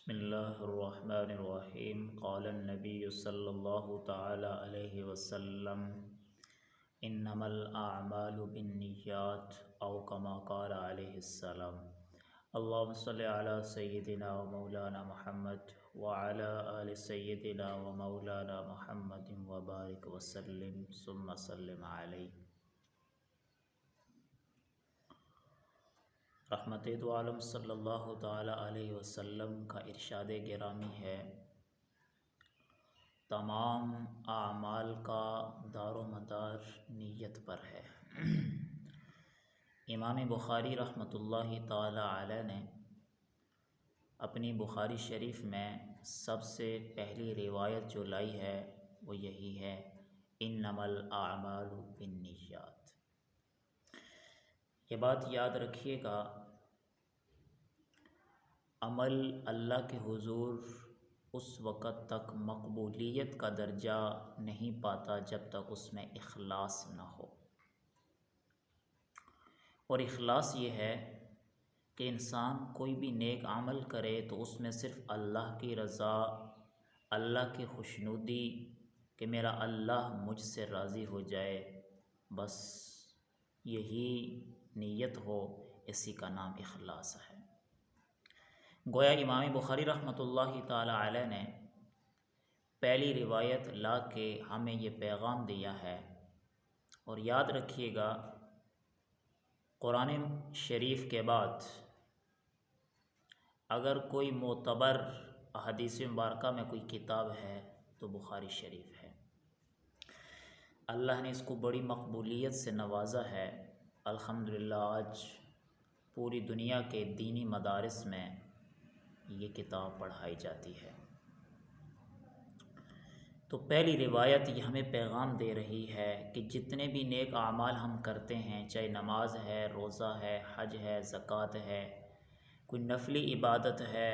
بسم اللہ الرحمن الرحیم قال النبی صلی اللہ تعالی علیہ وسلم انما الاعمال بالنیات او کما قال علیہ السلام اللہم صلی علی سیدنا و مولانا محمد وعلی آل سیدنا و مولانا محمد وبارک وسلم ثم سلم علیہ۔ رحمت دو عالم صلی اللہ تعالی علیہ وسلم کا ارشاد گرامی ہے، تمام اعمال کا دار و مدار نیت پر ہے۔ امام بخاری رحمۃ اللہ تعالی علیہ نے اپنی بخاری شریف میں سب سے پہلی روایت جو لائی ہے وہ یہی ہے، انما الاعمال بالنیات۔ یہ بات یاد رکھیے گا، عمل اللہ کے حضور اس وقت تک مقبولیت کا درجہ نہیں پاتا جب تک اس میں اخلاص نہ ہو، اور اخلاص یہ ہے کہ انسان کوئی بھی نیک عمل کرے تو اس میں صرف اللہ کی رضا، اللہ کی خوشنودی، کہ میرا اللہ مجھ سے راضی ہو جائے، بس یہی نیت ہو، اسی کا نام اخلاص ہے۔ گویا امام بخاری رحمۃ اللہ تعالی علیہ نے پہلی روایت لا کے ہمیں یہ پیغام دیا ہے، اور یاد رکھیے گا، قرآن شریف کے بعد اگر کوئی معتبر احادیث مبارکہ میں کوئی کتاب ہے تو بخاری شریف ہے۔ اللہ نے اس کو بڑی مقبولیت سے نوازا ہے۔ الحمدللہ آج پوری دنیا کے دینی مدارس میں یہ کتاب پڑھائی جاتی ہے۔ تو پہلی روایت یہ ہمیں پیغام دے رہی ہے کہ جتنے بھی نیک اعمال ہم کرتے ہیں، چاہے نماز ہے، روزہ ہے، حج ہے، زکوٰۃ ہے، کوئی نفلی عبادت ہے،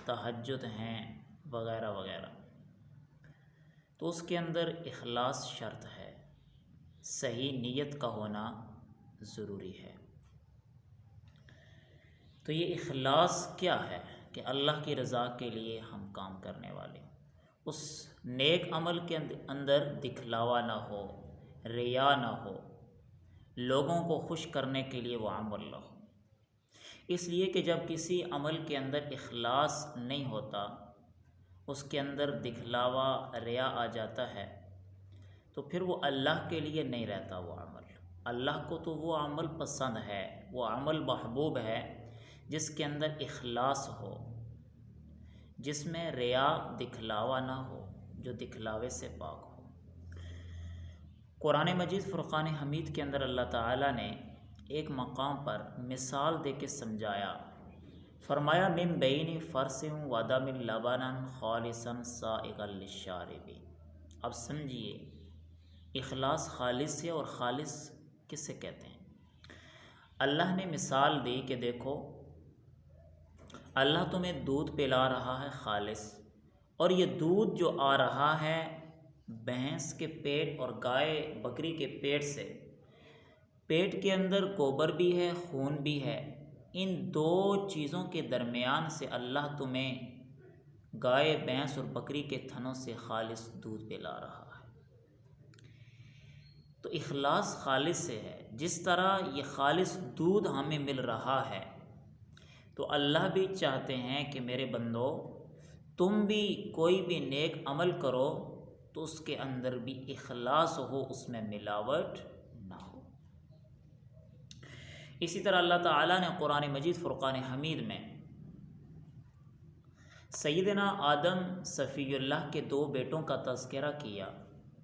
تہجد ہیں، وغیرہ وغیرہ، تو اس کے اندر اخلاص شرط ہے، صحیح نیت کا ہونا ضروری ہے۔ تو یہ اخلاص کیا ہے کہ اللہ کی رضا کے لیے ہم کام کرنے والے ہوں، اس نیک عمل کے اندر دکھلاوا نہ ہو، ریا نہ ہو، لوگوں کو خوش کرنے کے لیے وہ عمل نہ ہو۔ اس لیے کہ جب کسی عمل کے اندر اخلاص نہیں ہوتا، اس کے اندر دکھلاوا، ریا آ جاتا ہے، تو پھر وہ اللہ کے لیے نہیں رہتا وہ عمل۔ اللہ کو تو وہ عمل پسند ہے، وہ عمل محبوب ہے جس کے اندر اخلاص ہو، جس میں ریا، دکھلاوا نہ ہو، جو دکھلاوے سے پاک ہو۔ قرآن مجید فرقان حمید کے اندر اللہ تعالیٰ نے ایک مقام پر مثال دے کے سمجھایا، فرمایا من بین فرث و دم لبنا خالصا سائغا للشاربین۔ اب سمجھیے، اخلاص خالص ہے، اور خالص کسے کہتے ہیں؟ اللہ نے مثال دی کہ دیکھو، اللہ تمہیں دودھ پلا رہا ہے خالص، اور یہ دودھ جو آ رہا ہے بھینس کے پیٹ اور گائے بکری کے پیٹ سے، پیٹ کے اندر گوبر بھی ہے، خون بھی ہے، ان دو چیزوں کے درمیان سے اللہ تمہیں گائے، بھینس اور بکری کے تھنوں سے خالص دودھ پلا رہا ہے۔ تو اخلاص خالص سے ہے۔ جس طرح یہ خالص دودھ ہمیں مل رہا ہے، تو اللہ بھی چاہتے ہیں کہ میرے بندو، تم بھی کوئی بھی نیک عمل کرو تو اس کے اندر بھی اخلاص ہو، اس میں ملاوٹ نہ ہو۔ اسی طرح اللہ تعالیٰ نے قرآن مجید فرقان حمید میں سیدنا آدم صفی اللہ کے دو بیٹوں کا تذکرہ کیا،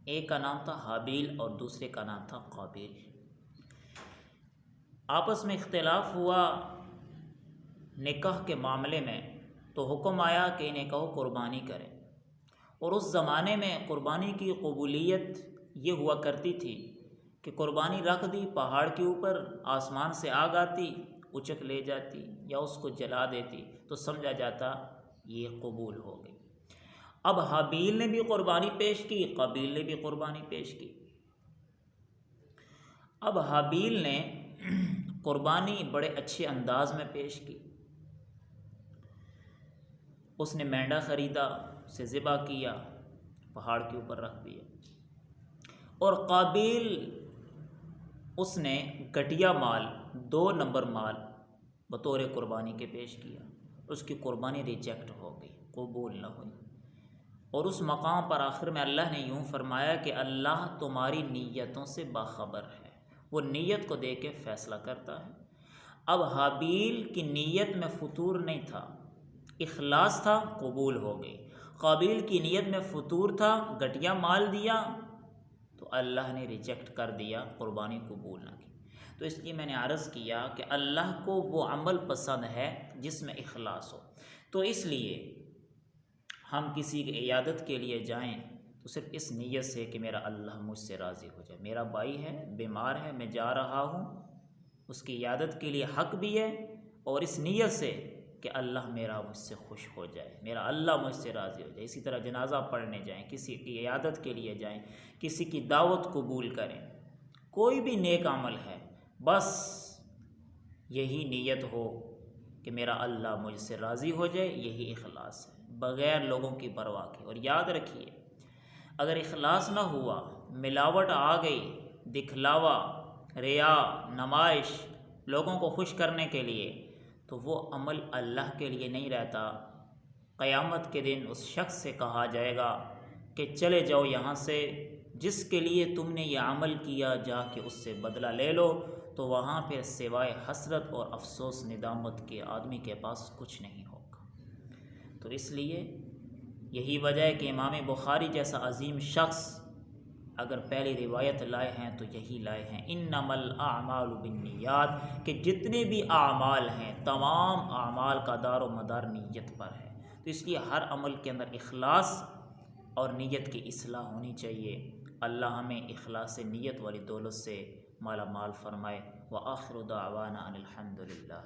ایک کا نام تھا حابیل اور دوسرے کا نام تھا قابیل۔ آپس میں اختلاف ہوا نکاح کے معاملے میں، تو حکم آیا کہ انہیں کہو قربانی کریں، اور اس زمانے میں قربانی کی قبولیت یہ ہوا کرتی تھی کہ قربانی رکھ دی پہاڑ کے اوپر، آسمان سے آگ آتی، اچک لے جاتی یا اس کو جلا دیتی، تو سمجھا جاتا یہ قبول ہو گئی۔ اب حابیل نے بھی قربانی پیش کی، قابیل نے بھی قربانی پیش کی۔ اب حابیل نے قربانی بڑے اچھے انداز میں پیش کی، اس نے مینڈا خریدا، اسے ذبح کیا، پہاڑ کے اوپر رکھ دیا۔ اور قابیل اس نے گھٹیا مال، 2 نمبر مال بطور قربانی کے پیش کیا، اس کی قربانی ریجیکٹ ہو گئی، قبول نہ ہوئی۔ اور اس مقام پر آخر میں اللہ نے یوں فرمایا کہ اللہ تمہاری نیتوں سے باخبر ہے، وہ نیت کو دیکھ کے فیصلہ کرتا ہے۔ اب حابیل کی نیت میں فطور نہیں تھا، اخلاص تھا، قبول ہو گئی۔ قابیل کی نیت میں فطور تھا، گھٹیا مال دیا تو اللہ نے ریجیکٹ کر دیا، قربانی قبول نہ کی۔ تو اس لیے میں نے عرض کیا کہ اللہ کو وہ عمل پسند ہے جس میں اخلاص ہو۔ تو اس لیے ہم کسی کی عیادت کے لیے جائیں تو صرف اس نیت سے کہ میرا اللہ مجھ سے راضی ہو جائے، میرا بھائی ہے، بیمار ہے، میں جا رہا ہوں، اس کی عیادت کے لیے حق بھی ہے، اور اس نیت سے کہ اللہ میرا مجھ سے خوش ہو جائے، میرا اللہ مجھ سے راضی ہو جائے۔ اسی طرح جنازہ پڑھنے جائیں، کسی کی عیادت کے لیے جائیں، کسی کی دعوت قبول کریں، کوئی بھی نیک عمل ہے، بس یہی نیت ہو کہ میرا اللہ مجھ سے راضی ہو جائے، یہی اخلاص ہے، بغیر لوگوں کی پرواہ کے۔ اور یاد رکھیے، اگر اخلاص نہ ہوا، ملاوٹ آ گئی، دکھلاوا، ریا، نمائش، لوگوں کو خوش کرنے کے لیے، تو وہ عمل اللہ کے لیے نہیں رہتا۔ قیامت کے دن اس شخص سے کہا جائے گا کہ چلے جاؤ یہاں سے، جس کے لیے تم نے یہ عمل کیا جا کے اس سے بدلہ لے لو۔ تو وہاں پہ سوائے حسرت اور افسوس ندامت کے آدمی کے پاس کچھ نہیں ہوگا۔ تو اس لیے یہی وجہ ہے کہ امام بخاری جیسا عظیم شخص اگر پہلی روایت لائے ہیں تو یہی لائے ہیں، انما الاعمال بالنیات، کہ جتنے بھی اعمال ہیں تمام اعمال کا دار و مدار نیت پر ہے۔ تو اس لیے ہر عمل کے اندر اخلاص اور نیت کی اصلاح ہونی چاہیے۔ اللہ ہمیں اخلاص نیت والی دولت سے مالا مال فرمائے۔ وآخر دعوانا ان الحمد للہ۔